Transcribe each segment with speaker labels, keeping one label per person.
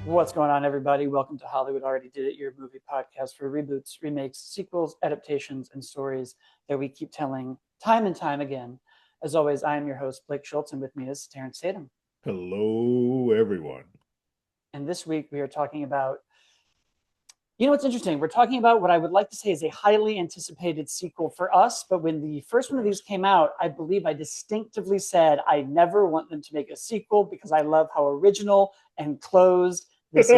Speaker 1: What's going on, everybody? Welcome to Hollywood Already Did It, your movie podcast for reboots, remakes, sequels, adaptations, and stories that we keep telling time and time again. As always, I am your host, Blake Schultz, and with me is Terrence Tatum.
Speaker 2: Hello, everyone.
Speaker 1: And this week we are talking about, what's interesting? We're talking about what I would like to say is a highly anticipated sequel for us. But when the first one of these came out, I believe I distinctively said I never want them to make a sequel because I love how original and closed this is.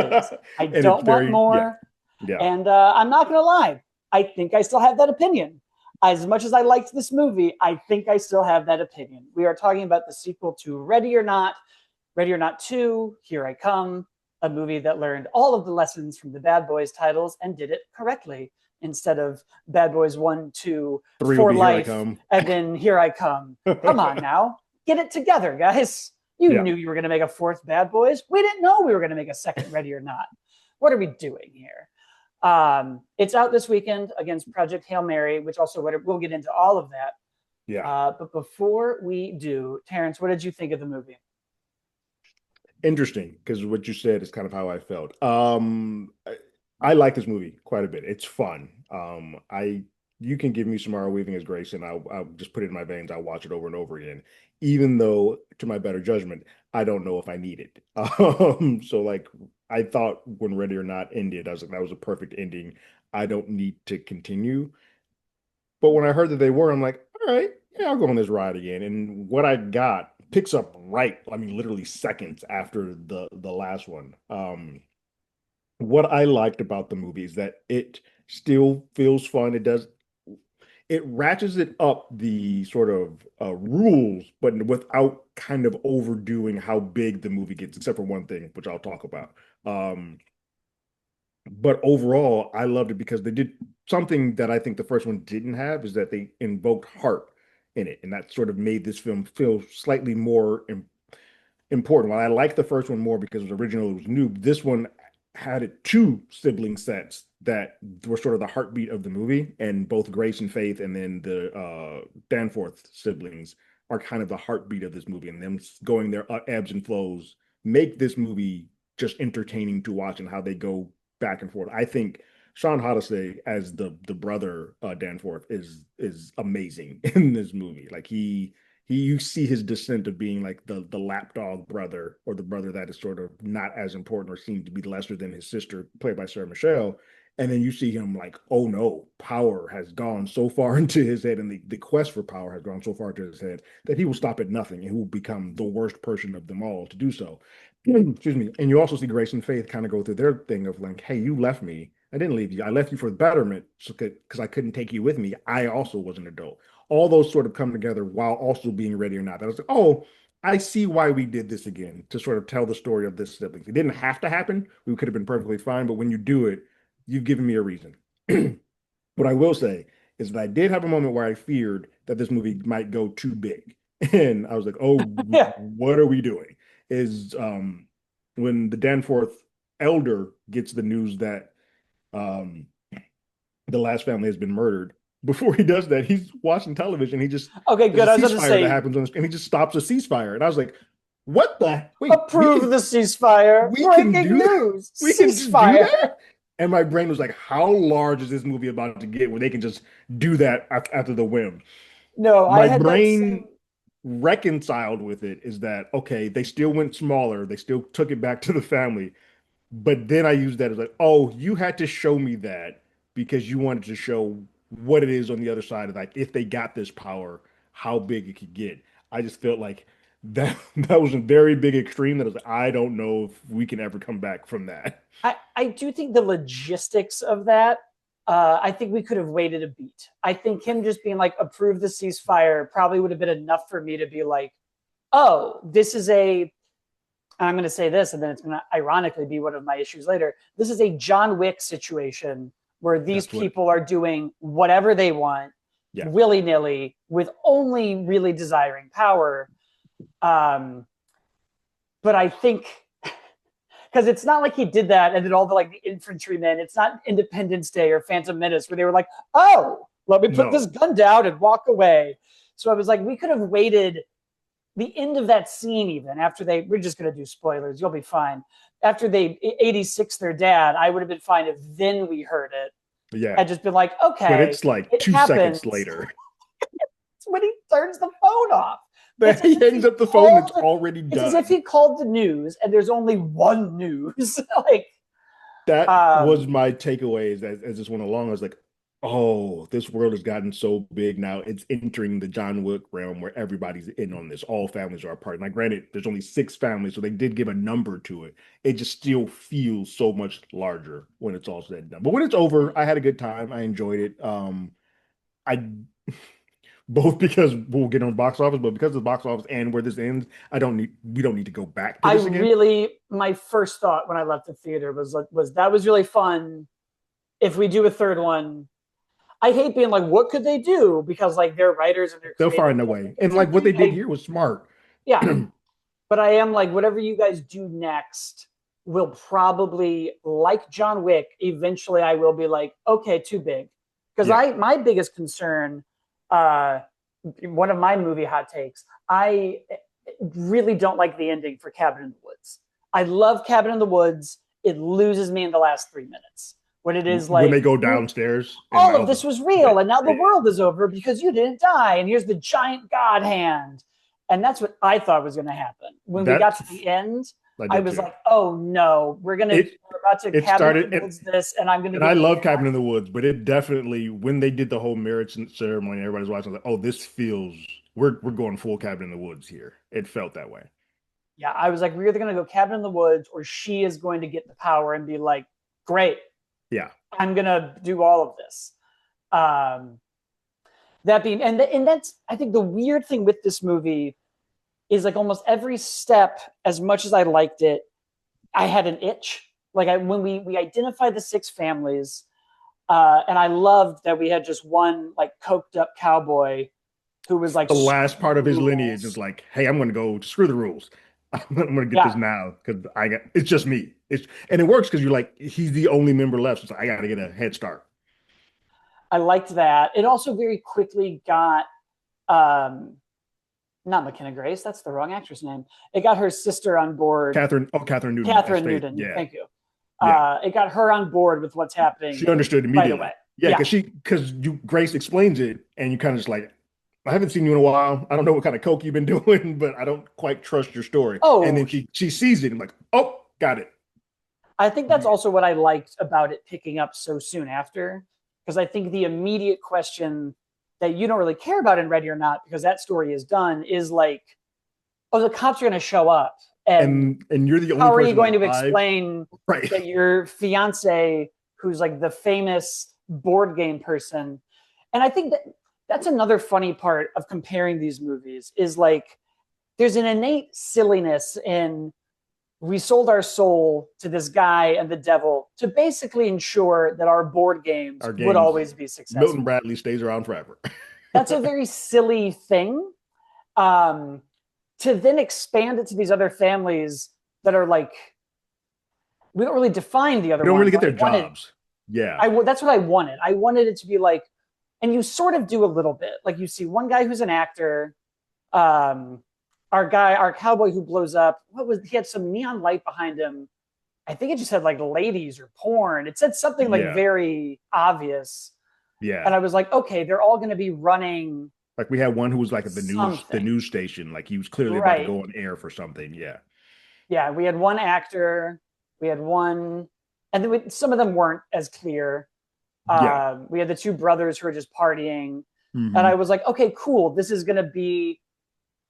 Speaker 1: I
Speaker 2: And it's
Speaker 1: don't want
Speaker 2: very, yeah,
Speaker 1: more.
Speaker 2: yeah.
Speaker 1: And I'm not going to lie. I think I still have that opinion. As much as I liked this movie, I think I still have that opinion. We are talking about the sequel to Ready or Not 2, Here I Come, a movie that learned all of the lessons from the Bad Boys titles and did it correctly instead of Bad Boys 1, 2,
Speaker 2: Three will
Speaker 1: For
Speaker 2: be Here I
Speaker 1: Life,
Speaker 2: Come.
Speaker 1: and then Here I Come. Come on now. Get it together, guys. You
Speaker 2: Yeah.
Speaker 1: knew you were going to make a fourth Bad Boys. We didn't know we were going to make a second Ready or Not. What are we doing here? It's out this weekend against Project Hail Mary, which also we'll get into all of that.
Speaker 2: Yeah.
Speaker 1: But before we do, Terrence, what did you think of the movie?
Speaker 2: Interesting, because what you said is kind of how I felt. I like this movie quite a bit. It's fun. I You can give me Samara Weaving as Grace, and I'll just put it in my veins. I'll watch it over and over again, even though, to my better judgment, I don't know if I need it. So like I thought when Ready or Not ended, I was like, that was a perfect ending. I don't need to continue. But when I heard that they were, I'm like, all right, yeah, I'll go on this ride again. And what I got picks up right, I mean, literally seconds after the last one. What I liked about the movie is that it still feels fun. It ratchets it up the sort of rules, but without kind of overdoing how big the movie gets, except for one thing, which I'll talk about. Um, but overall, I loved it because they did something that I think the first one didn't have, is that they invoked heart in it, and that sort of made this film feel slightly more important. While I liked the first one more because it was original, it was new. This one had two sibling sets that were sort of the heartbeat of the movie, and both Grace and Faith, and then the Danforth siblings are kind of the heartbeat of this movie, and them going their ebbs and flows make this movie just entertaining to watch, and how they go back and forth. I think Sean Hoddesdon as the brother Danforth is amazing in this movie. Like you see his descent of being like the lapdog brother, or the brother that is sort of not as important or seemed to be lesser than his sister, played by Sarah Michelle. And then you see him like, oh no, power has gone so far into his head, and the quest for power has gone so far into his head that he will stop at nothing, and he will become the worst person of them all to do so. Excuse me. And you also see Grace and Faith kind of go through their thing of like, hey, you left me. I didn't leave you. I left you for the betterment, so because I couldn't take you with me. I also was an adult. All those sort of come together while also being Ready or Not. I was like, oh, I see why we did this again, to sort of tell the story of this sibling. It didn't have to happen. We could have been perfectly fine, but when you do it, you've given me a reason. What I will say is that I did have a moment where I feared that this movie might go too big. And I was like, oh,
Speaker 1: Yeah.
Speaker 2: what are we doing? Is when the Danforth elder gets the news that um, the last family has been murdered. Before he does that, he's watching television. He just
Speaker 1: Okay,
Speaker 2: There's
Speaker 1: good.
Speaker 2: a
Speaker 1: I was going to
Speaker 2: ceasefire that
Speaker 1: say,
Speaker 2: happens on the screen. He just stops a ceasefire, and I was like, "What the? Wait,
Speaker 1: approve the ceasefire.
Speaker 2: we can
Speaker 1: Breaking
Speaker 2: do that?
Speaker 1: news.
Speaker 2: We can just do
Speaker 1: Ceasefire.
Speaker 2: that?" And my brain was like, "How large is this movie about to get where they can just do that after the whim?"
Speaker 1: No, I
Speaker 2: My
Speaker 1: had that same.
Speaker 2: brain reconciled with it is that okay, they still went smaller. They still took it back to the family, but then I use that as like, oh, you had to show me that because you wanted to show what it is on the other side of, like, if they got this power, how big it could get. I just felt like that that was a very big extreme that I was like, I don't know if we can ever come back from that.
Speaker 1: I do think the logistics of that, I think we could have waited a beat. I think him just being like, approve the ceasefire probably would have been enough for me to be like, oh, this is a, I'm going to say this, and then it's going to ironically be one of my issues later. This is a John Wick situation where these
Speaker 2: That's what,
Speaker 1: people are doing whatever they want,
Speaker 2: yeah.
Speaker 1: willy nilly, with only really desiring power. Um, but I think because it's not like he did that and then all the like the infantrymen. It's not Independence Day or Phantom Menace where they were like, "Oh, let me put this
Speaker 2: No.
Speaker 1: gun down and walk away." So I was like, we could have waited the end of that scene even after we're just going to do spoilers. You'll be fine. after they 86 their dad, I would have been fine if then we heard it.
Speaker 2: Yeah.
Speaker 1: I'd just been like,
Speaker 2: But
Speaker 1: okay,
Speaker 2: it's like
Speaker 1: it
Speaker 2: 2 seconds
Speaker 1: happens.
Speaker 2: later.
Speaker 1: It's when he turns the phone off. It's
Speaker 2: But
Speaker 1: as
Speaker 2: he
Speaker 1: if
Speaker 2: hangs
Speaker 1: he
Speaker 2: up the phone, it's
Speaker 1: called.
Speaker 2: already
Speaker 1: It's as if
Speaker 2: done.
Speaker 1: he called the news, and there's only one news. Like,
Speaker 2: That was
Speaker 1: um,
Speaker 2: my takeaway as this went along. I was like, oh, this world has gotten so big now. It's entering the John Wick realm where everybody's in on this. All families are a part. Now, granted, there's only 6 families, so they did give a number to it. It just still feels so much larger when it's all said and done. But when it's over, I had a good time. I enjoyed it. I both because we'll get on box office, but because of the box office and where this ends, I don't need we don't need to go back to
Speaker 1: I
Speaker 2: this again.
Speaker 1: really, my first thought when I left the theater was that was really fun. If we do a third one, I hate being like, what could they do? Because like they're writers and they're
Speaker 2: They'll
Speaker 1: creative.
Speaker 2: find a
Speaker 1: But
Speaker 2: way.
Speaker 1: it's
Speaker 2: And like what
Speaker 1: something
Speaker 2: they did here was smart.
Speaker 1: yeah. But I am like, whatever you guys do next will probably, like John Wick, eventually I will be like, okay, too big. Because
Speaker 2: Yeah.
Speaker 1: my biggest concern, uh, one of my movie hot takes, I really don't like the ending for Cabin in the Woods. I love Cabin in the Woods. It loses me in the last 3 minutes when it is
Speaker 2: When they
Speaker 1: like,
Speaker 2: go downstairs and
Speaker 1: all of
Speaker 2: all
Speaker 1: this
Speaker 2: the
Speaker 1: was real and now the
Speaker 2: yeah,
Speaker 1: world is over because you didn't die and here's the giant god hand. And that's what I thought was going to happen when we got
Speaker 2: that's
Speaker 1: to the end.
Speaker 2: I
Speaker 1: I
Speaker 2: did
Speaker 1: was
Speaker 2: too.
Speaker 1: like, oh no,
Speaker 2: It
Speaker 1: we're about to
Speaker 2: it
Speaker 1: Cabin
Speaker 2: started
Speaker 1: in the Woods this and I'm going to
Speaker 2: and I
Speaker 1: get the
Speaker 2: love Cabin in the Woods, but it definitely when they did the whole marriage ceremony, everybody's watching, I was like, oh, this feels we're going full Cabin in the Woods here. It felt that way.
Speaker 1: yeah. I was like, we're either going to go Cabin in the Woods or she is going to get the power and be like, great,
Speaker 2: Yeah.
Speaker 1: I'm going to do all of this. Um, that being and that's I think the weird thing with this movie is like almost every step, as much as I liked it, I had an itch. Like when we identified the 6 families, and I loved that we had just one like coked up cowboy who was like
Speaker 2: The last
Speaker 1: screw
Speaker 2: part
Speaker 1: the
Speaker 2: of his lineage is
Speaker 1: rules.
Speaker 2: like, hey, I'm gonna go screw the rules. I'm gonna get this
Speaker 1: Yeah,
Speaker 2: now because I got it's just me. It's and it works because you're like he's the only member left. So I gotta get a head start.
Speaker 1: I liked that. It also very quickly got um, not McKenna Grace. That's the wrong actress name. It got her sister on board,
Speaker 2: Catherine Newton as
Speaker 1: Catherine
Speaker 2: Faith.
Speaker 1: Newton.
Speaker 2: Yeah,
Speaker 1: Thank you.
Speaker 2: yeah.
Speaker 1: It got her on board with what's
Speaker 2: She
Speaker 1: happening
Speaker 2: understood
Speaker 1: right away.
Speaker 2: immediately. Yeah,
Speaker 1: Yeah,
Speaker 2: because you Grace explains it and you kind of just like, I haven't seen you in a while. I don't know what kind of coke you've been doing, but I don't quite trust your story. And
Speaker 1: oh,
Speaker 2: then she sees it and like, oh, got it.
Speaker 1: I think that's also what I liked about it picking up so soon after, because I think the immediate question that you don't really care about in Ready or Not, because that story is done, is like, oh, the cops are going to show up, and
Speaker 2: And you're the only
Speaker 1: how are you
Speaker 2: person
Speaker 1: going to
Speaker 2: alive,
Speaker 1: explain
Speaker 2: right?
Speaker 1: that your fiance, who's like the famous board game person, and I think that that's another funny part of comparing these movies is like there's an innate silliness in we sold our soul to this guy and the devil to basically ensure that our board games
Speaker 2: Our
Speaker 1: would
Speaker 2: games,
Speaker 1: always be
Speaker 2: Milton
Speaker 1: successful.
Speaker 2: Bradley stays around forever.
Speaker 1: That's a very silly thing. Um, to then expand it to these other families that are like, we don't really define the other
Speaker 2: They don't
Speaker 1: one,
Speaker 2: really get
Speaker 1: but
Speaker 2: their jobs. Yeah,
Speaker 1: that's what I wanted. I wanted it to be like, and you sort of do a little bit. Like you see one guy who's an actor, um, our cowboy who blows up. He had some neon light behind him. I think it just said like ladies or porn. It said something like
Speaker 2: yeah,
Speaker 1: very obvious. And
Speaker 2: yeah.
Speaker 1: I was like, okay, they're all going to be running
Speaker 2: Like we had one who was like at the
Speaker 1: something.
Speaker 2: news station, like he was clearly about to
Speaker 1: Right.
Speaker 2: go on air for something. Yeah,
Speaker 1: Yeah. We had one actor, we had one, and then some of them weren't as clear.
Speaker 2: yeah.
Speaker 1: We had the 2 brothers who were just partying. And I
Speaker 2: Hmm.
Speaker 1: was like, okay, cool. This is going to be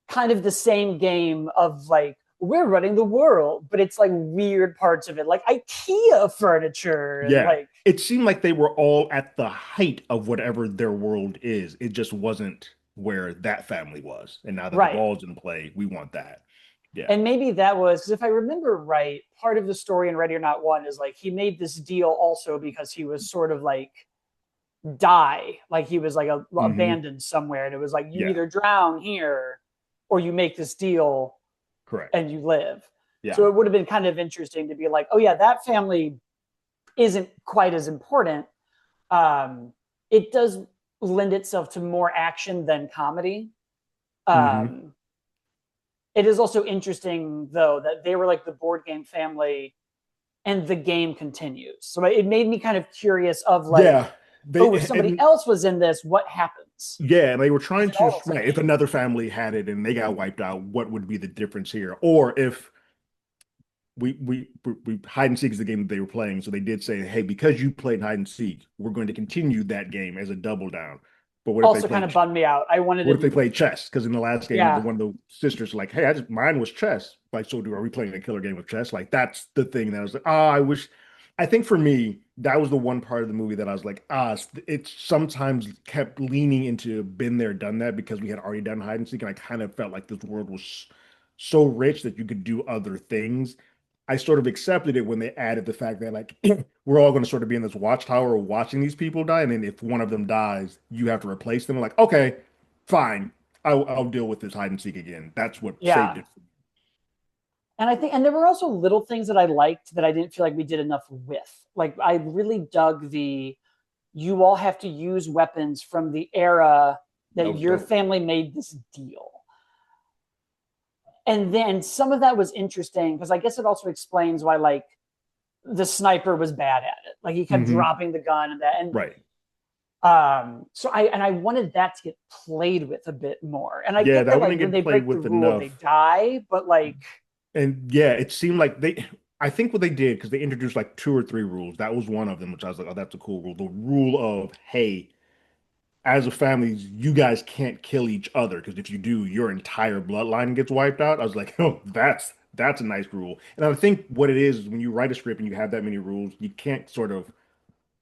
Speaker 1: kind of the same game of like, we're running the world, but it's like weird parts of it, like IKEA furniture and
Speaker 2: Yeah.
Speaker 1: like,
Speaker 2: It seemed like they were all at the height of whatever their world is. It just wasn't where that family was. And now that the
Speaker 1: right.
Speaker 2: ball's in play, we want that. Yeah.
Speaker 1: And maybe that was because if I remember right, part of the story in Ready or Not One is like he made this deal also because he was sort of like like he was like
Speaker 2: Hmm.
Speaker 1: abandoned somewhere, and it was like you
Speaker 2: Yeah.
Speaker 1: either drown here or you make this deal
Speaker 2: Correct.
Speaker 1: and you live.
Speaker 2: Yeah.
Speaker 1: So it would have been kind of interesting to be like, oh yeah, that family isn't quite as important. It does lend itself to more action than comedy.
Speaker 2: Hmm.
Speaker 1: It is also interesting though that they were like the board game family and the game continues. So it made me kind of curious of like,
Speaker 2: Yeah, they
Speaker 1: oh, if somebody
Speaker 2: and
Speaker 1: else was in this, what happens?
Speaker 2: yeah, and they were
Speaker 1: Is
Speaker 2: trying
Speaker 1: it
Speaker 2: to,
Speaker 1: all the
Speaker 2: right, if
Speaker 1: same?
Speaker 2: another family had it and they got wiped out, what would be the difference here? Or if we hide and seek is the game that they were playing, so they did say, hey, because you played hide and seek, we're going to continue that game as a double down. But what if they
Speaker 1: Also kind
Speaker 2: played
Speaker 1: of bummed me out. I wanted
Speaker 2: what if they
Speaker 1: to,
Speaker 2: played chess? Because in the last game, the
Speaker 1: yeah,
Speaker 2: one of the sisters like, "Hey, I just mine was chess." Like, so are we playing a killer game of chess? Like, that's the thing that I was like, "Ah, I wish." I think for me, that was the one part of the movie that I was like, "Ah, it sometimes kept leaning into been there, done that," because we had already done hide and seek, and I kind of felt like this world was so rich that you could do other things. I sort of accepted it when they added the fact that like we're all going to sort of be in this watchtower watching these people die, and then if one of them dies, you have to replace them. Like, okay, fine, I'll deal with this hide and seek again. That's what saved
Speaker 1: yeah.
Speaker 2: it.
Speaker 1: And I think, and there were also little things that I liked that I didn't feel like we did enough with. Like I really dug the you all have to use weapons from the era
Speaker 2: That
Speaker 1: that
Speaker 2: was
Speaker 1: your
Speaker 2: dope.
Speaker 1: family made this deal. And then some of that was interesting because I guess it also explains why like the sniper was bad at it. Like he kept
Speaker 2: Hmm.
Speaker 1: dropping the gun and that and
Speaker 2: Right.
Speaker 1: so I wanted that to get played with a bit more. And I
Speaker 2: Yeah,
Speaker 1: get
Speaker 2: that
Speaker 1: that like
Speaker 2: wouldn't
Speaker 1: when
Speaker 2: get
Speaker 1: they
Speaker 2: played
Speaker 1: break the
Speaker 2: with
Speaker 1: rule they
Speaker 2: enough.
Speaker 1: die, but like
Speaker 2: And yeah, it seemed like I think what they did, because they introduced like two or three rules. That was one of them, which I was like, oh, that's a cool rule. The rule of, hey, as a family, you guys can't kill each other because if you do, your entire bloodline gets wiped out. I was like, oh, that's a nice rule. And I think what it is when you write a script and you have that many rules, you can't sort of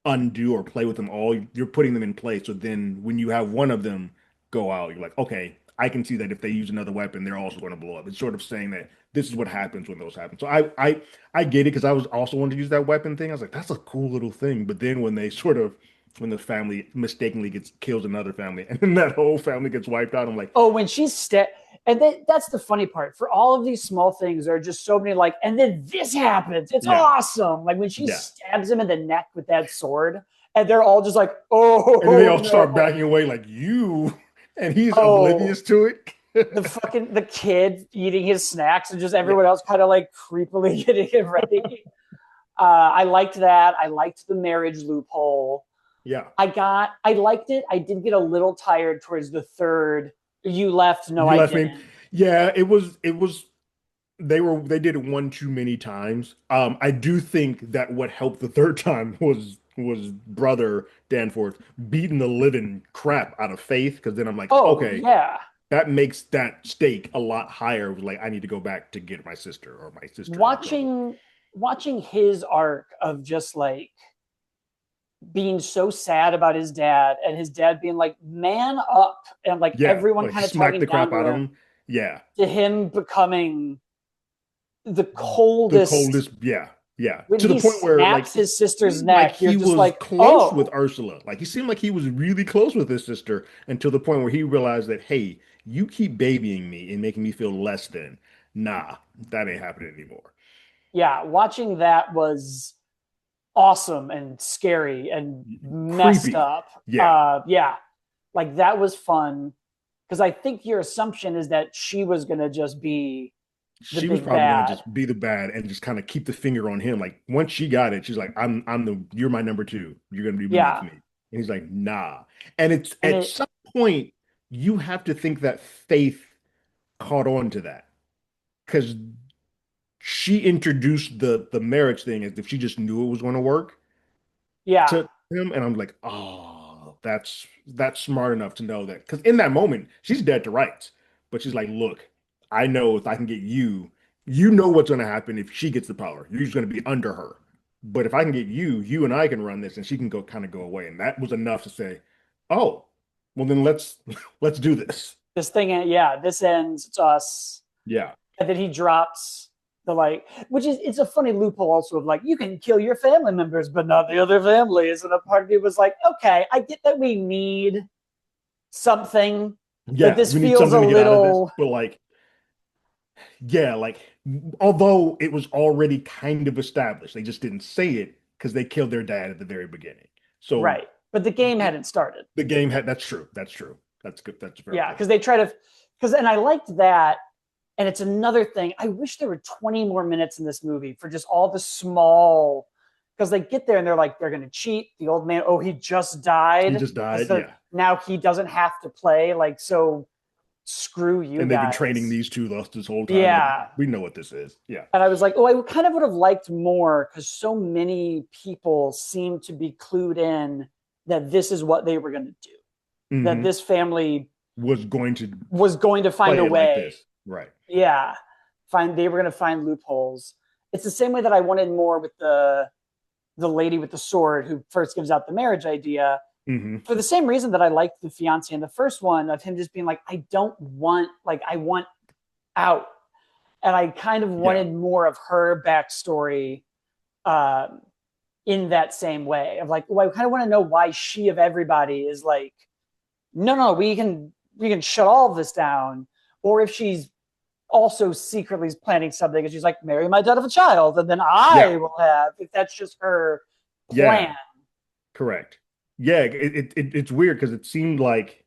Speaker 2: undo or play with them all. You're putting them in place. So then when you have one of them go out, you're like, okay, I can see that if they use another weapon, they're also going to blow up. It's sort of saying that this is what happens when those happen. So I get it because I was also wanting to use that weapon thing. I was like, that's a cool little thing. But then when they sort of when the family mistakenly gets kills another family and then that whole family gets wiped out, I'm like,
Speaker 1: oh when she's and that's the funny part. For all of these small things, there are just so many like, and then this happens. It's
Speaker 2: yeah,
Speaker 1: awesome. Like when she
Speaker 2: yeah.
Speaker 1: stabs him in the neck with that sword, and they're all just like,
Speaker 2: And then they
Speaker 1: oh
Speaker 2: all start
Speaker 1: no,
Speaker 2: backing away like you, and he's
Speaker 1: oh
Speaker 2: oblivious to it.
Speaker 1: the kid eating his snacks and just
Speaker 2: Yeah,
Speaker 1: everyone else kind of like creepily getting it ready. I liked that. I liked the marriage loophole.
Speaker 2: yeah.
Speaker 1: I liked it. I did get a little tired towards the third. You left. No,
Speaker 2: You
Speaker 1: I
Speaker 2: left me.
Speaker 1: didn't.
Speaker 2: Yeah, it was they did it one too many times. I do think that what helped the third time was brother Danforth beating the living crap out of Faith because then I'm like,
Speaker 1: Oh,
Speaker 2: okay,
Speaker 1: yeah.
Speaker 2: that makes that stake a lot higher. It was like I need to go back to get my sister or my sister in trouble.
Speaker 1: Watching his arc of just like being so sad about his dad and his dad being like, man up, and like
Speaker 2: Yeah,
Speaker 1: everyone
Speaker 2: like
Speaker 1: kind of
Speaker 2: smack
Speaker 1: talking
Speaker 2: the
Speaker 1: down
Speaker 2: crap
Speaker 1: to
Speaker 2: out of
Speaker 1: him,
Speaker 2: him. Yeah,
Speaker 1: to him becoming the
Speaker 2: the
Speaker 1: coldest.
Speaker 2: coldest. Yeah, yeah.
Speaker 1: When
Speaker 2: To the
Speaker 1: he
Speaker 2: point where
Speaker 1: snaps
Speaker 2: like it
Speaker 1: his sister's
Speaker 2: seemed like
Speaker 1: neck, you're
Speaker 2: he
Speaker 1: just
Speaker 2: was
Speaker 1: like,
Speaker 2: close with
Speaker 1: oh,
Speaker 2: Ursula. Like he seemed like he was really close with his sister until the point where he realized that, hey, you keep babying me and making me feel less than. Nah, that ain't happening anymore.
Speaker 1: yeah. Watching that was awesome and scary and messed
Speaker 2: Creepy.
Speaker 1: up.
Speaker 2: Yeah.
Speaker 1: Yeah, like that was fun because I think your assumption is that she was gonna just be the
Speaker 2: She was
Speaker 1: big
Speaker 2: probably gonna
Speaker 1: bad.
Speaker 2: just be the bad and just kind of keep the finger on him. Like once she got it, she's like, you're my number two. You're gonna be beneath
Speaker 1: Yeah,
Speaker 2: me. And he's like, nah. And it's
Speaker 1: and
Speaker 2: at
Speaker 1: it
Speaker 2: some point you have to think that Faith caught on to that because she introduced the marriage thing as if she just knew it was going to work
Speaker 1: yeah,
Speaker 2: to him, and I'm like, oh, that's smart enough to know that because in that moment she's dead to rights, but she's like, look, I know if I can get you, you know what's going to happen if she gets the power. You're just going to be under her, but if I can get you, you and I can run this, and she can go kind of go away, and that was enough to say, oh, well then let's let's do this.
Speaker 1: this thing, yeah, this ends. It's us,
Speaker 2: Yeah,
Speaker 1: and then he drops the like, which is it's a funny loophole also of like you can kill your family members, but not the other families. And a part of me was like, okay, I get that we need something. Like
Speaker 2: yeah,
Speaker 1: this
Speaker 2: we need
Speaker 1: feels
Speaker 2: something
Speaker 1: a
Speaker 2: to get out of this,
Speaker 1: little,
Speaker 2: but like yeah, like although it was already kind of established, they just didn't say it because they killed their dad at the very beginning. So
Speaker 1: right. But the game hadn't started.
Speaker 2: the game had that's true. That's true. That's good. That's a fair
Speaker 1: Yeah,
Speaker 2: point.
Speaker 1: because they try to, because and I liked that. And it's another thing. I wish there were 20 more minutes in this movie for just all the small, because they get there and they're like, they're going to cheat. The old man, oh, he just
Speaker 2: He
Speaker 1: died.
Speaker 2: just died.
Speaker 1: So
Speaker 2: Yeah.
Speaker 1: now he doesn't have to play. Like, so screw you
Speaker 2: And they've been training
Speaker 1: guys.
Speaker 2: these two this whole time. Like,
Speaker 1: Yeah.
Speaker 2: we know what this is. Yeah.
Speaker 1: And I was like, oh, I kind of would have liked more because so many people seem to be clued in that this is what they were going to do, that
Speaker 2: Mm-hmm.
Speaker 1: this family
Speaker 2: Was going to
Speaker 1: was going to find
Speaker 2: play
Speaker 1: a
Speaker 2: it like
Speaker 1: way.
Speaker 2: this. Right.
Speaker 1: Yeah. They were going to find loopholes. It's the same way that I wanted more with the lady with the sword who first gives out the marriage idea.
Speaker 2: Mm-hmm.
Speaker 1: For the same reason that I liked the fiance in the first one, of him just being like, I want out. And I kind of wanted more of her backstory in that same way of like, well, I kind of want to know why she of everybody is like, no, we can shut all of this down. Or if she's also secretly planning something and she's like, marry my dead of a child, and then I will have, if that's just her plan.
Speaker 2: Yeah. Correct. Yeah. It's weird because it seemed like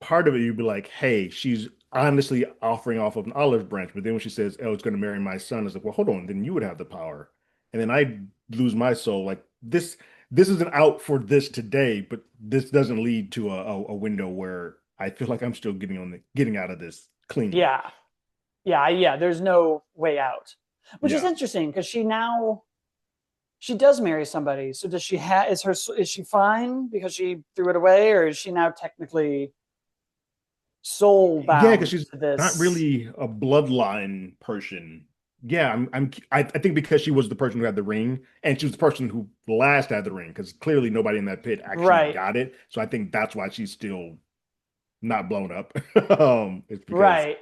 Speaker 2: part of it, you'd be like, hey, she's honestly offering off of an olive branch. But then when she says, oh, it's going to marry my son, it's like, well, hold on, then you would have the power. And then I lose my soul. Like this isn't out for this today, but this doesn't lead to a window where I feel like I'm still getting out of this clean.
Speaker 1: Yeah. There's no way out, which is interesting because she does marry somebody. So does is she fine because she threw it away, or is she now technically soul bound?
Speaker 2: Yeah, because she's
Speaker 1: to this?
Speaker 2: not really a bloodline person. Yeah, I think because she was the person who had the ring, and she was the person who last had the ring, because clearly nobody in that pit actually got it. So I think that's why she's still not blown up. It's because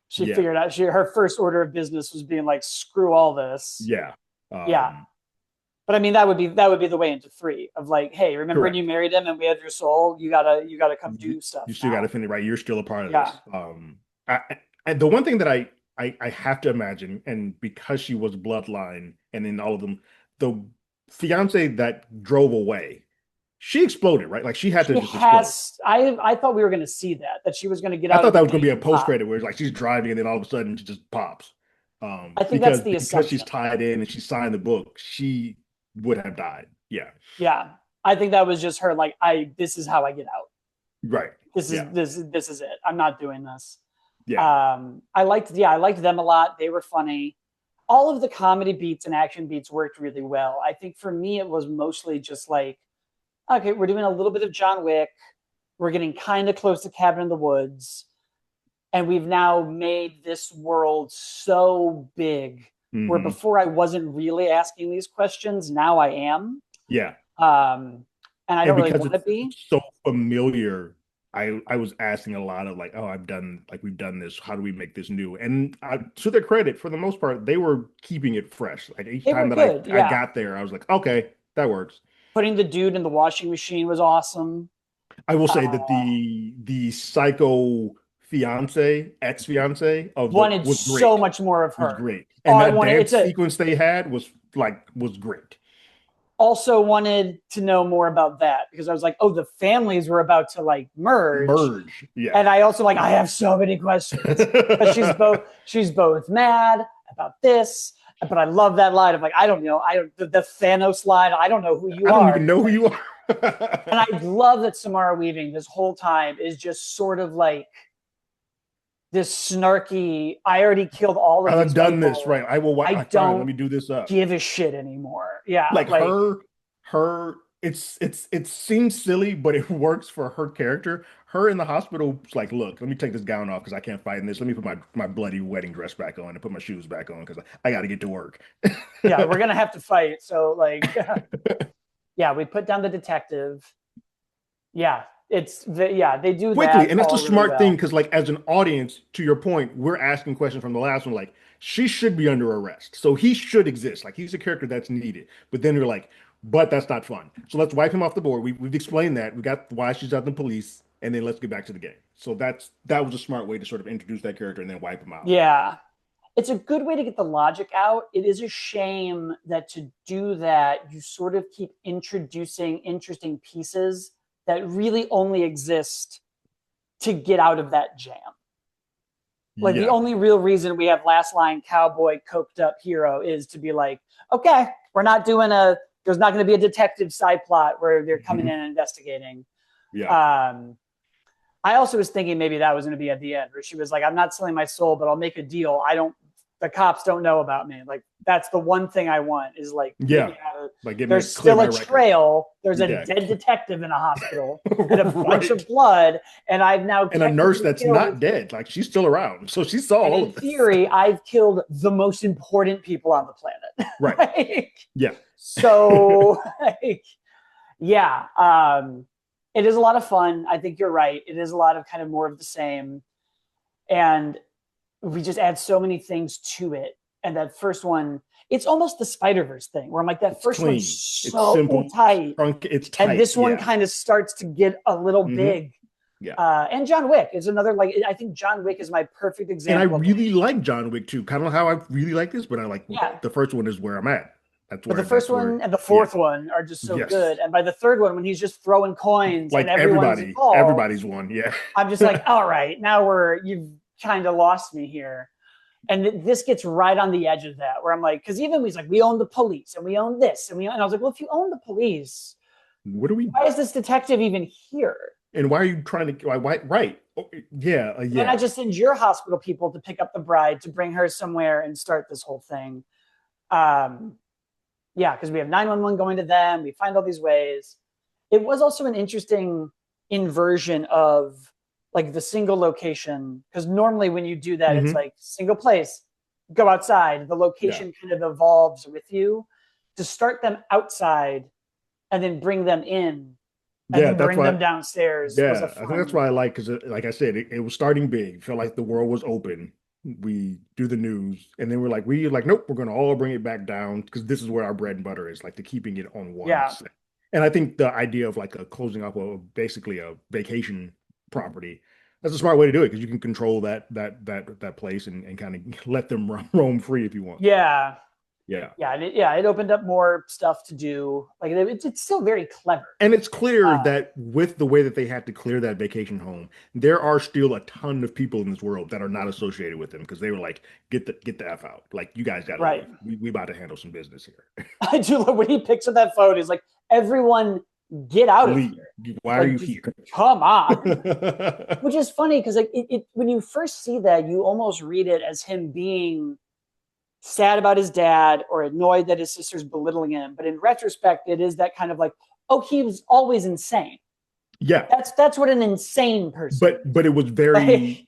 Speaker 1: she figured out her first order of business was being like, screw all this.
Speaker 2: Yeah.
Speaker 1: But I mean, that would be the way into 3 of like, hey, remember when you married him and we had your soul? You gotta come do stuff.
Speaker 2: You still gotta finish, right? You're still a part of
Speaker 1: this.
Speaker 2: The one thing that I have to imagine, and because she was bloodline, and in all of them, the fiance that drove away, she exploded, right? Like she had to just explode.
Speaker 1: I thought we were going to see that she was going to get out.
Speaker 2: I thought that was going to be a post credit where it's like she's driving and then all of a sudden she just pops.
Speaker 1: I think that's the assumption.
Speaker 2: Because she's tied in and she signed the book, she would have died.
Speaker 1: Yeah. I think that was just her like, this is how I get out.
Speaker 2: Right.
Speaker 1: This is it. I'm not doing this.
Speaker 2: Yeah.
Speaker 1: I liked them a lot. They were funny. All of the comedy beats and action beats worked really well. I think for me, it was mostly just like, okay, we're doing a little bit of John Wick. We're getting kind of close to Cabin in the Woods. And we've now made this world so big where before I wasn't really asking these questions. Now I am.
Speaker 2: Yeah.
Speaker 1: And I don't really want to be.
Speaker 2: So familiar. I was asking a lot of like, oh, we've done this. How do we make this new? And to their credit, for the most part, they were keeping it fresh. Like each time that I got there, I was like, okay, that works.
Speaker 1: Putting the dude in the washing machine was awesome.
Speaker 2: I will say that the psycho ex-fiance
Speaker 1: wanted
Speaker 2: was great.
Speaker 1: So much more of her.
Speaker 2: Was great. And that dance sequence they had was great.
Speaker 1: Also wanted to know more about that because I was like, oh, the families were about to like merge.
Speaker 2: Yeah.
Speaker 1: And I also I have so many questions. But she's both mad about this, but I love that line of like, I don't know. The Thanos line, I don't know who you are.
Speaker 2: I don't even know who you are.
Speaker 1: And I love that Samara Weaving this whole time is just sort of like this snarky, I already killed all of these people. I've done this,
Speaker 2: right? I don't let me do this up.
Speaker 1: Give a shit anymore. Yeah.
Speaker 2: Like her it seems silly, but it works for her character. Her in the hospital, it's like, look, let me take this gown off because I can't fight in this. Let me put my bloody wedding dress back on and put my shoes back on because I got to get to work.
Speaker 1: Yeah, we're gonna have to fight. So yeah, we put down the detective. Yeah, they do
Speaker 2: quickly,
Speaker 1: that
Speaker 2: and that's a smart thing because, like, as an audience, to your point, we're asking questions from the last one, like, she should be under arrest, so he should exist. Like, he's a character that's needed. But then we're like, but that's not fun. So let's wipe him off the board. We've explained that. We got why she's out in the police, and then let's get back to the game. So that was a smart way to sort of introduce that character and then wipe him out.
Speaker 1: Yeah. It's a good way to get the logic out. It is a shame that to do that, you sort of keep introducing interesting pieces that really only exist to get out of that jam. Like the
Speaker 2: Yeah.
Speaker 1: only real reason we have last line cowboy coked up hero is to be like, okay, we're not doing there's not going to be a detective side plot where they're coming in and investigating.
Speaker 2: Yeah.
Speaker 1: Um, I also was thinking maybe that was going to be at the end where she was like, I'm not selling my soul, but I'll make a deal. The cops don't know about me. Like that's the one thing I want is like,
Speaker 2: Yeah. Like give me
Speaker 1: there's
Speaker 2: clear
Speaker 1: still
Speaker 2: my
Speaker 1: a
Speaker 2: record.
Speaker 1: trail. There's a
Speaker 2: Yeah.
Speaker 1: dead detective in a hospital and a bunch
Speaker 2: Right.
Speaker 1: of blood. And I've now
Speaker 2: And a nurse
Speaker 1: technically
Speaker 2: that's
Speaker 1: killed,
Speaker 2: not dead. Like she's still around. So she saw
Speaker 1: and
Speaker 2: all
Speaker 1: in
Speaker 2: of this.
Speaker 1: theory, I've killed the most important people on the planet.
Speaker 2: Right.
Speaker 1: Like,
Speaker 2: Yeah.
Speaker 1: so like, yeah, it is a lot of fun. I think you're right. It is a lot of kind of more of the same. And we just add so many things to it. And that first one, it's almost the Spider-Verse thing where I'm like, that
Speaker 2: It's
Speaker 1: first
Speaker 2: clean.
Speaker 1: one's
Speaker 2: It's
Speaker 1: so
Speaker 2: simple.
Speaker 1: tight.
Speaker 2: It's tight.
Speaker 1: And this one
Speaker 2: Yeah.
Speaker 1: kind of starts to get a little big.
Speaker 2: Yeah.
Speaker 1: And John Wick is another, like, I think John Wick is my perfect
Speaker 2: And I
Speaker 1: example.
Speaker 2: really like John Wick too. Kind of how I really like this, but I like
Speaker 1: Yeah.
Speaker 2: the first one is where I'm at. That's
Speaker 1: But
Speaker 2: where
Speaker 1: the first one and the fourth one are just so good. And by the third one, when he's just throwing coins
Speaker 2: like
Speaker 1: and everyone's involved,
Speaker 2: everybody's won. Yeah.
Speaker 1: I'm just like, all right, now you've kind of lost me here. And this gets right on the edge of that, where I'm like, because even he's like, we own the police and we own this. And I was like, well, if you own the police,
Speaker 2: What are we?
Speaker 1: why is this detective even here?
Speaker 2: And why are you trying to? Why? Right? Oh, yeah.
Speaker 1: Why
Speaker 2: Yeah.
Speaker 1: not just send your hospital people to pick up the bride to bring her somewhere and start this whole thing? Yeah, because we have 911 going to them. We find all these ways. It was also an interesting inversion of like the single location, because normally when you do that, it's like single place, go outside. The location kind of evolves with you. To start them outside and then bring them in and then bring them downstairs.
Speaker 2: Yeah, I think that's why I like, because like I said, it was starting big. Felt like the world was open. We do the news, and then we're like, nope, we're going to all bring it back down because this is where our bread and butter is, like the keeping it on one.
Speaker 1: Yeah.
Speaker 2: And I think the idea of like a closing up of basically a vacation property, that's a smart way to do it because you can control that place and kind of let them roam free if you want.
Speaker 1: Yeah.
Speaker 2: Yeah.
Speaker 1: It opened up more stuff to do. Like it's still very clever.
Speaker 2: And it's clear that with the way that they had to clear that vacation home, there are still a ton of people in this world that are not associated with them because they were like, get the F out. Like, you guys got to leave. We about to handle some business here.
Speaker 1: I do love when he picks up that phone. He's like, everyone get out of here.
Speaker 2: Why are you here?
Speaker 1: Come on. Which is funny because like when you first see that, you almost read it as him being sad about his dad or annoyed that his sister's belittling him. But in retrospect, it is that kind of like, oh, he was always insane.
Speaker 2: Yeah.
Speaker 1: That's what an insane person.
Speaker 2: But it was very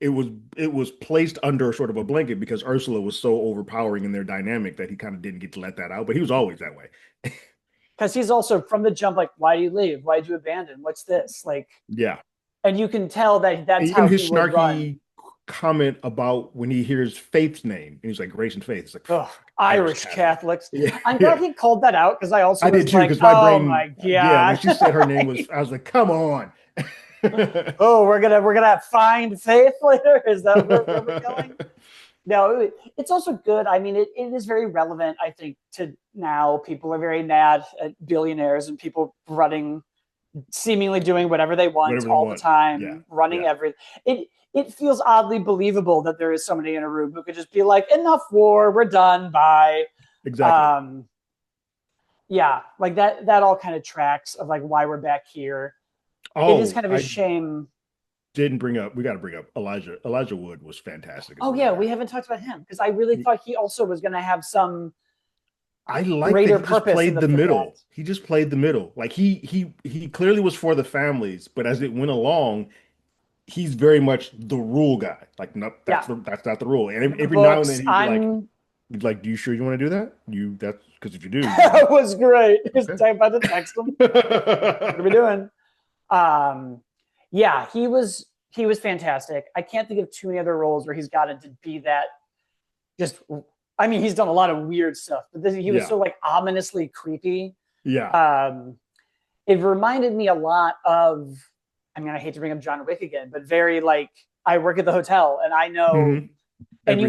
Speaker 2: it was placed under sort of a blanket because Ursula was so overpowering in their dynamic that he kind of didn't get to let that out. But he was always that way.
Speaker 1: Because he's also from the jump, like, why do you leave? Why did you abandon? What's this? Like,
Speaker 2: yeah.
Speaker 1: And you can tell that that's
Speaker 2: even
Speaker 1: how
Speaker 2: his
Speaker 1: he would
Speaker 2: snarky
Speaker 1: run.
Speaker 2: Comment about when he hears Faith's name and he's like, Grace and Faith. It's like,
Speaker 1: Irish Catholics.
Speaker 2: Yeah.
Speaker 1: I'm glad he called that out because I also
Speaker 2: did
Speaker 1: was
Speaker 2: too,
Speaker 1: like,
Speaker 2: because my brain,
Speaker 1: my God.
Speaker 2: Yeah, when she said her name I was like, come on.
Speaker 1: Oh, we're gonna find Faith later. Is that where we're going? No, it's also good. I mean, it is very relevant, I think, to now. People are very mad at billionaires and people seemingly doing whatever they want all the time, running everything. It feels oddly believable that there is somebody in a room who could just be like, enough war, we're done, bye.
Speaker 2: Exactly.
Speaker 1: Yeah, like that all kind of tracks of like why we're back here. It is kind of a shame.
Speaker 2: We got to bring up Elijah. Elijah Wood was fantastic.
Speaker 1: Oh yeah, we haven't talked about him because I really thought he also was going to have some
Speaker 2: greater purpose. Played the middle. He just played the middle. Like he clearly was for the families, but as it went along, he's very much the rule guy. Like, no, that's not the rule. And every now and then he'd be like, "Do you sure you want to do that? That's because if you do."
Speaker 1: That was great. Just about to text him. What are we doing? Yeah, he was fantastic. I can't think of too many other roles where he's gotten to be that. I mean, he's done a lot of weird stuff, but he was so like ominously creepy.
Speaker 2: Yeah.
Speaker 1: It reminded me a lot of. I mean, I hate to bring up John Wick again, but very like I work at the hotel and I know, and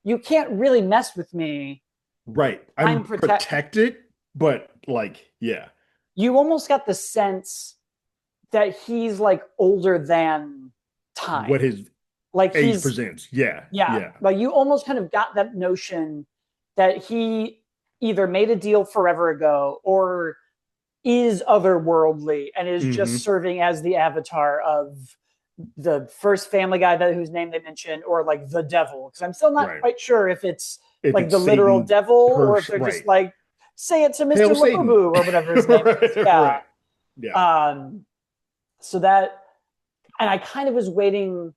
Speaker 1: you can't really mess with me.
Speaker 2: Right. I'm protected, but like, yeah.
Speaker 1: You almost got the sense that he's like older than time. Like
Speaker 2: Age
Speaker 1: he's
Speaker 2: presents. Yeah.
Speaker 1: yeah,
Speaker 2: Yeah.
Speaker 1: like you almost kind of got that notion that he either made a deal forever ago or is otherworldly and is just
Speaker 2: Hmm.
Speaker 1: serving as the avatar of the first Family Guy that whose name they mentioned, or like the devil. Because I'm still not
Speaker 2: Right.
Speaker 1: quite sure if it's
Speaker 2: If
Speaker 1: like
Speaker 2: it's
Speaker 1: the literal
Speaker 2: Satan,
Speaker 1: devil or if
Speaker 2: curse,
Speaker 1: they're just
Speaker 2: right.
Speaker 1: like say it to Mr.
Speaker 2: Hail Satan.
Speaker 1: Labubu or whatever his name is.
Speaker 2: Right.
Speaker 1: Yeah.
Speaker 2: Right. Yeah.
Speaker 1: So that, and I kind of was waiting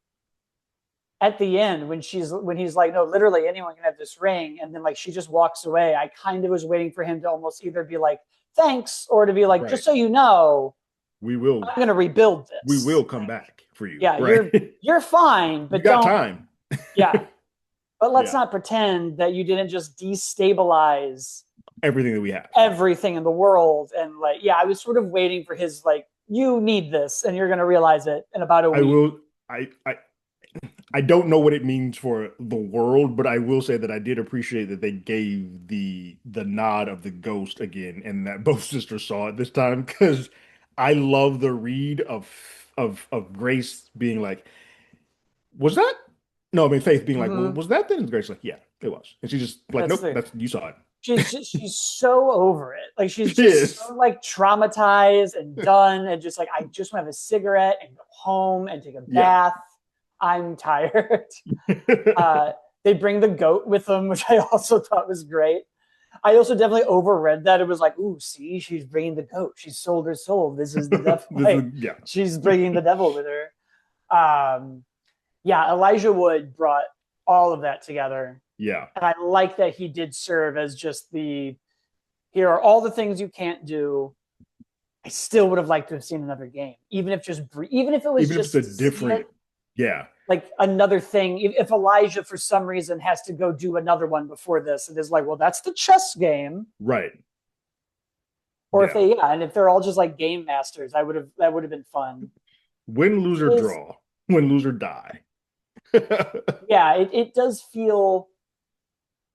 Speaker 1: at the end when he's like, no, literally anyone can have this ring, and then like she just walks away. I kind of was waiting for him to almost either be like thanks or to be like, just
Speaker 2: Right.
Speaker 1: so you know,
Speaker 2: We will
Speaker 1: I'm gonna rebuild
Speaker 2: we
Speaker 1: this.
Speaker 2: will come back for you.
Speaker 1: Yeah,
Speaker 2: Right.
Speaker 1: you're fine,
Speaker 2: You
Speaker 1: but
Speaker 2: got
Speaker 1: don't.
Speaker 2: time.
Speaker 1: Yeah, but let's
Speaker 2: Yeah.
Speaker 1: not pretend that you didn't just destabilize
Speaker 2: Everything that we have.
Speaker 1: everything in the world. And like, yeah, I was sort of waiting for his like, you need this, and you're gonna realize it in about a
Speaker 2: I
Speaker 1: week.
Speaker 2: will I don't know what it means for the world, but I will say that I did appreciate that they gave the nod of the ghost again, and that both sisters saw it this time because I love the read of Grace being like, "Was that?" No, I mean Faith being like, "Well,
Speaker 1: Mm-hmm.
Speaker 2: was that then?" And Grace like, "Yeah, it was," and she's just like,
Speaker 1: That's
Speaker 2: "Nope,
Speaker 1: the
Speaker 2: that's you saw it."
Speaker 1: she's so over it. Like she's
Speaker 2: She
Speaker 1: just
Speaker 2: is.
Speaker 1: so like traumatized and done and just like I just want to have a cigarette and go home and take a
Speaker 2: Yeah.
Speaker 1: bath. I'm tired. Uh, they bring the goat with them, which I also thought was great. I also definitely overread that. It was like, ooh, see, she's bringing the goat. She sold her soul. This is the devil.
Speaker 2: This is
Speaker 1: Like,
Speaker 2: yeah,
Speaker 1: she's bringing the devil with her. Yeah, Elijah Wood brought all of that together.
Speaker 2: yeah,
Speaker 1: And I like that he did serve as just the here are all the things you can't do. I still would have liked to have seen another game, even if it was
Speaker 2: even if it's a
Speaker 1: just to see
Speaker 2: different,
Speaker 1: it
Speaker 2: yeah,
Speaker 1: like another thing. If Elijah for some reason has to go do another one before this, it is like, well, that's the chess game.
Speaker 2: right,
Speaker 1: Or if
Speaker 2: yeah.
Speaker 1: they yeah, and if they're all just like game masters, I would have that would have been fun.
Speaker 2: Win, lose, or
Speaker 1: It is
Speaker 2: draw. Win, lose, or die.
Speaker 1: yeah, it does feel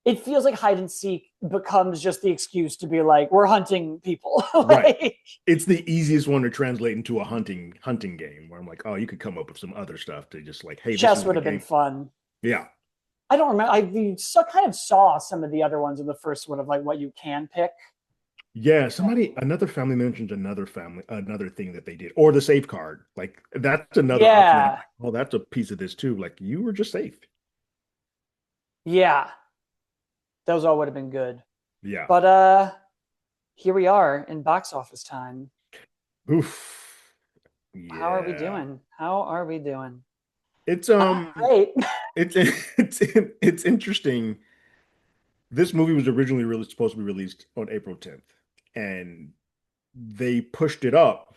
Speaker 1: it feels like hide and seek becomes just the excuse to be like, we're hunting people.
Speaker 2: Right.
Speaker 1: Like
Speaker 2: It's the easiest one to translate into a hunting game where I'm like, oh, you could come up with some other stuff to just like, hey, this
Speaker 1: chess
Speaker 2: is
Speaker 1: would
Speaker 2: the
Speaker 1: have been
Speaker 2: game.
Speaker 1: fun.
Speaker 2: Yeah.
Speaker 1: I don't remember. Kind of saw some of the other ones in the first one of like what you can pick.
Speaker 2: Yeah. Another family mentions another thing that they did, or the safe card. Like that's another option that I'm
Speaker 1: Yeah,
Speaker 2: like, oh, that's a piece of this too. Like you were just safe.
Speaker 1: yeah, those all would have been good.
Speaker 2: Yeah.
Speaker 1: But here we are in box office time.
Speaker 2: Oof.
Speaker 1: How are we
Speaker 2: Yeah.
Speaker 1: doing? How are we doing?
Speaker 2: It's
Speaker 1: Not great.
Speaker 2: it's it's interesting. This movie was originally really supposed to be released on April 10th, and they pushed it up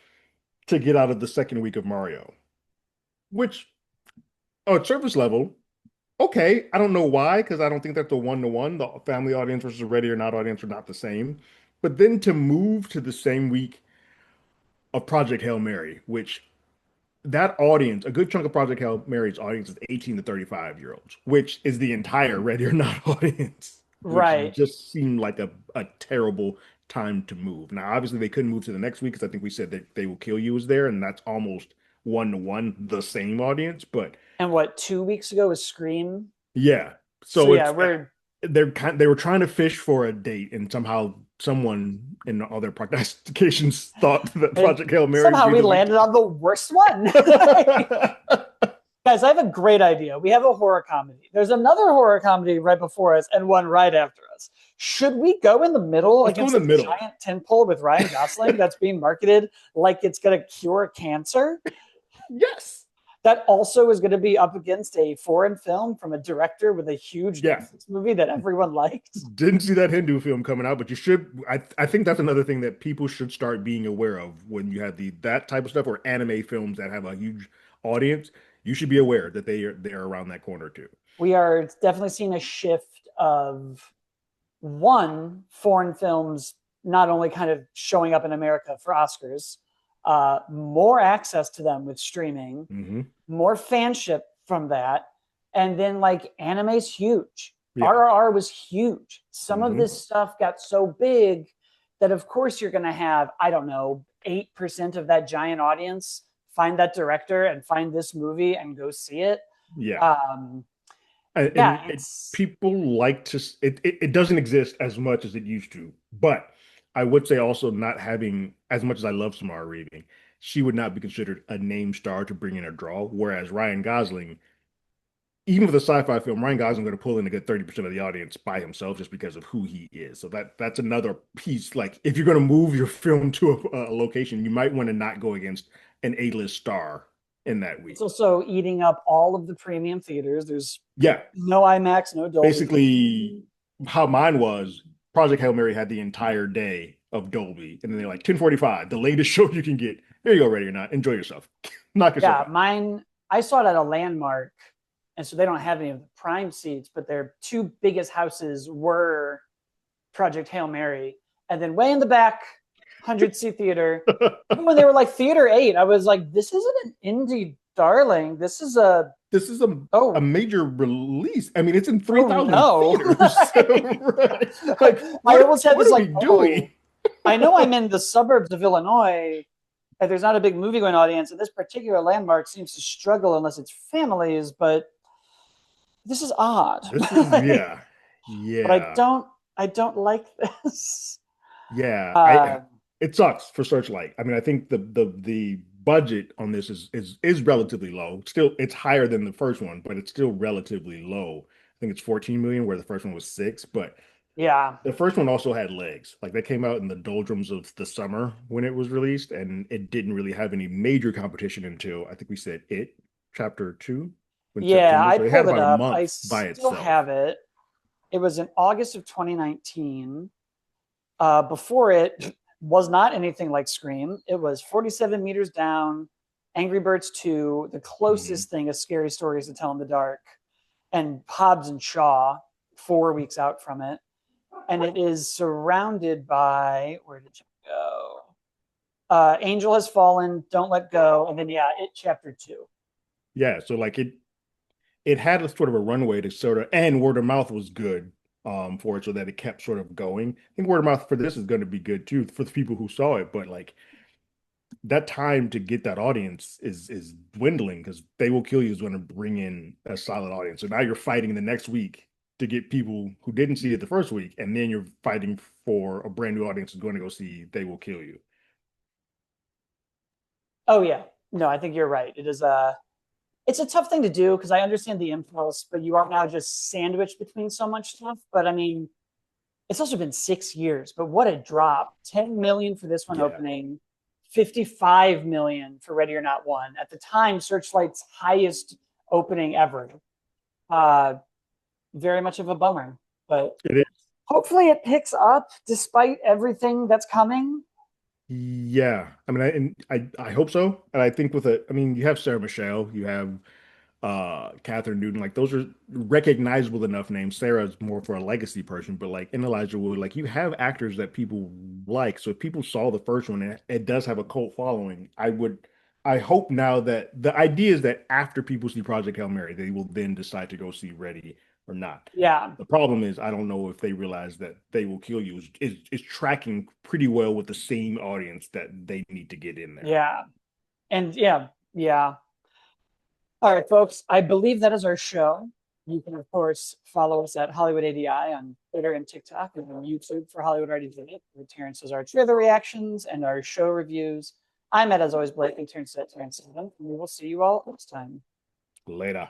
Speaker 2: to get out of the second week of Mario, which on surface level, okay. I don't know why, because I don't think that's a one-to-one. The family audience versus Ready or Not audience are not the same. But then to move to the same week of Project Hail Mary, which that audience, a good chunk of Project Hail Mary's audience is 18 to 35-year-olds, which is the entire Ready or Not audience, which
Speaker 1: Right.
Speaker 2: just seemed like a terrible time to move. Now, obviously, they couldn't move to the next week because I think we said that They Will Kill You was there, and that's almost one to one the same audience. But
Speaker 1: And what, 2 weeks ago was Scream?
Speaker 2: yeah,
Speaker 1: So
Speaker 2: so
Speaker 1: yeah,
Speaker 2: it's
Speaker 1: we're
Speaker 2: they were trying to fish for a date, and somehow someone in all their prognostications thought that
Speaker 1: and
Speaker 2: Project Hail Mary would
Speaker 1: somehow
Speaker 2: be
Speaker 1: we
Speaker 2: the week.
Speaker 1: landed on the worst one. Guys, I have a great idea. We have a horror comedy. There's another horror comedy right before us and one right after us. Should we go in the middle
Speaker 2: Let's go in
Speaker 1: against
Speaker 2: the
Speaker 1: a
Speaker 2: middle.
Speaker 1: giant tentpole with Ryan Gosling that's being marketed like it's going to cure cancer?
Speaker 2: Yes.
Speaker 1: That also is going to be up against a foreign film from a director with a huge
Speaker 2: Yeah.
Speaker 1: Netflix movie that everyone liked.
Speaker 2: Didn't see that Hindu film coming out, but you should. I think that's another thing that people should start being aware of when you have that type of stuff or anime films that have a huge audience. You should be aware that they're around that corner too.
Speaker 1: We are definitely seeing a shift of one foreign films not only kind of showing up in America for Oscars, more access to them with streaming,
Speaker 2: Hmm.
Speaker 1: more fanship from that, and then like anime's huge.
Speaker 2: Yeah.
Speaker 1: RRR was huge. Some of
Speaker 2: Hmm.
Speaker 1: this stuff got so big that of course you're going to have, I don't know, 8% of that giant audience find that director and find this movie and go see it.
Speaker 2: Yeah.
Speaker 1: Um,
Speaker 2: And
Speaker 1: yeah, it's
Speaker 2: people like to it doesn't exist as much as it used to, but I would say also not having as much as I love Samara Weaving, she would not be considered a name star to bring in a draw, whereas Ryan Gosling, even with a sci-fi film, Ryan Gosling going to pull in a good 30% of the audience by himself just because of who he is. So that's another piece. Like if you're going to move your film to a location, you might want to not go against an A-list star in that
Speaker 1: it's
Speaker 2: week.
Speaker 1: also eating up all of the premium theaters. There's
Speaker 2: Yeah,
Speaker 1: no IMAX, no Dolby.
Speaker 2: basically how mine was. Project Hail Mary had the entire day of Dolby, and then they're like 10:45, the latest show you can get. Here you go, ready or not. Enjoy yourself. Knock yourself
Speaker 1: Yeah,
Speaker 2: out.
Speaker 1: mine, I saw it at a Landmark, and so they don't have any of the prime seats, but their two biggest houses were Project Hail Mary. And then way in the back, 100-seat theater. Even when they were like Theater 8, I was like, this isn't an indie darling. This is a,
Speaker 2: This is a
Speaker 1: oh,
Speaker 2: major release. I mean, it's in
Speaker 1: oh
Speaker 2: 3,000
Speaker 1: no.
Speaker 2: theaters. Right? Like,
Speaker 1: I almost had
Speaker 2: what
Speaker 1: this
Speaker 2: are we
Speaker 1: like,
Speaker 2: doing?
Speaker 1: oh, I know I'm in the suburbs of Illinois. And there's not a big movie going audience, and this particular Landmark seems to struggle unless it's families, but this is odd.
Speaker 2: This is yeah.
Speaker 1: But
Speaker 2: Yeah.
Speaker 1: I don't like this.
Speaker 2: Yeah. I
Speaker 1: Uh,
Speaker 2: it sucks for Searchlight. I mean, I think the budget on this is relatively low. Still, it's higher than the first one, but it's still relatively low. I think it's 14 million, where the first one was 6, but
Speaker 1: yeah.
Speaker 2: the first one also had legs. Like they came out in the doldrums of the summer when it was released, and it didn't really have any major competition until I think we said it chapter 2 in
Speaker 1: Yeah,
Speaker 2: September.
Speaker 1: I
Speaker 2: So it had
Speaker 1: pulled it
Speaker 2: about a
Speaker 1: up. I
Speaker 2: month by
Speaker 1: still
Speaker 2: itself.
Speaker 1: have it. It was in August of 2019. Before it was not anything like Scream. It was 47 meters down, Angry Birds 2, the
Speaker 2: Mhm.
Speaker 1: closest thing a scary stories to tell in the dark, and Hobbs and Shaw, 4 weeks out from it. And it is surrounded by, where did you go? Angel Has Fallen, Don't Let Go, and then yeah, It Chapter 2.
Speaker 2: Yeah, so like it had a sort of a runway to sort of, and word of mouth was good for it, so that it kept sort of going. I think word of mouth for this is going to be good too for the people who saw it, but like that time to get that audience is dwindling because They Will Kill You is going to bring in a solid audience. So now you're fighting the next week to get people who didn't see it the first week, and then you're fighting for a brand new audience who's going to go see They Will Kill You.
Speaker 1: Oh yeah, no, I think you're right. It's a tough thing to do because I understand the impulse, but you are now just sandwiched between so much stuff. But I mean, it's also been 6 years, but what a drop. 10 million for this one
Speaker 2: Yeah.
Speaker 1: opening, 55 million for Ready or Not One. At the time, Searchlight's highest opening ever. Uh, very much of a bummer, but
Speaker 2: It is.
Speaker 1: hopefully it picks up despite everything that's coming.
Speaker 2: Yeah. I mean, I hope so. And I think with it, I mean, you have Sarah Michelle, you have Catherine Newton, like those are recognizable enough names. Sarah's more for a legacy person, but like in Elijah Wood, like you have actors that people like. So if people saw the first one, it does have a cult following. I hope now that the idea is that after people see Project Hail Mary, they will then decide to go see Ready or not.
Speaker 1: Yeah,
Speaker 2: The problem is I don't know if they realize that They Will Kill You is tracking pretty well with the same audience that they need to get in there.
Speaker 1: yeah, and yeah, yeah. All right, folks. I believe that is our show. You can, of course, follow us at Hollywood ADI on Twitter and TikTok, and on YouTube for Hollywood Already Did It, where Terrence does our trailer reactions and our show reviews. I'm at, as always, Blake, and Terrence at Terrence. And we will see you all next time.
Speaker 2: Later.